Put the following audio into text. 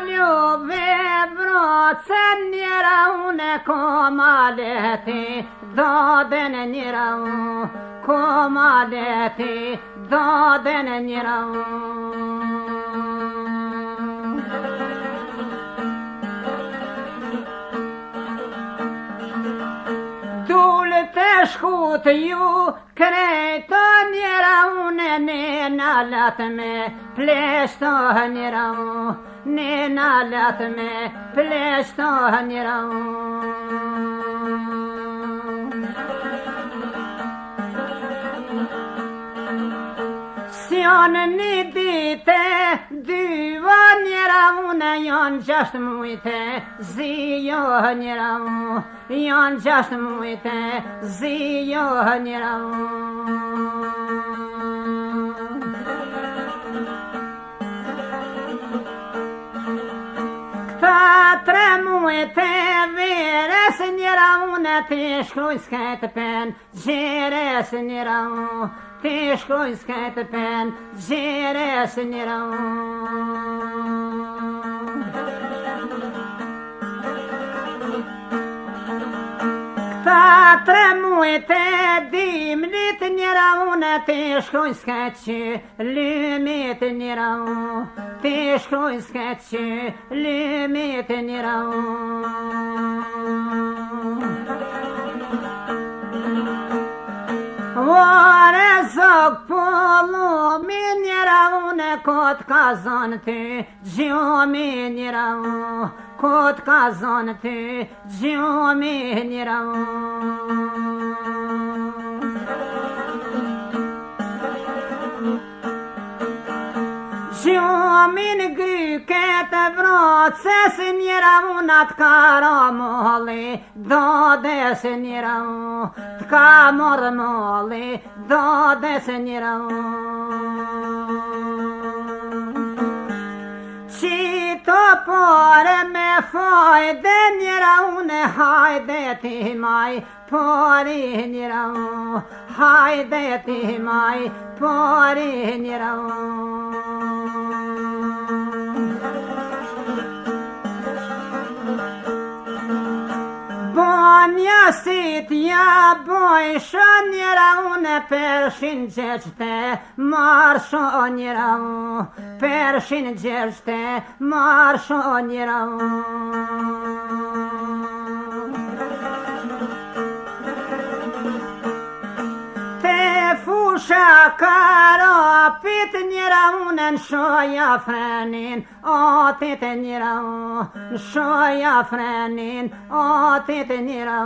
ljube vroce njëra une komaleti doden njëra komaleti doden njëra shkut ju krejto njëra une në nalat me plesto njëra në nalat me plesto njëra Janë një dite, dyva njëra une, janë 6 mujte, zijo njëra janë 6 mujte, zijo njëra Këta 3 mujte, veres njëra une, ti shkruj s'ket pen, gjeres njëra Ti shkruj s'ket pen, gjeres njëra Këta 3 mujte, dimnit njëra une, ti shkruj s'ket që lymit njëra Ti shkruj s'ket që lymit njëra Vare zog polo mi njëra une kot ka zonë ty gjomi njëra kot ka zonë ty gjomi njëra Gjomin gryket vroces njëra unat karamoli dodes njëra T'ka mormoli dodes njëra Qito pore me fajde njëra une hajde ti maj pori njëra hajde ti maj pori njëra Bonja sitja bojshë njëra une pershin gjeqte marsho njëra pershin gjeqte marsho njëra Fusha karapit njëra une në shoja frenin Atit njëra në shoja frenin Atit njëra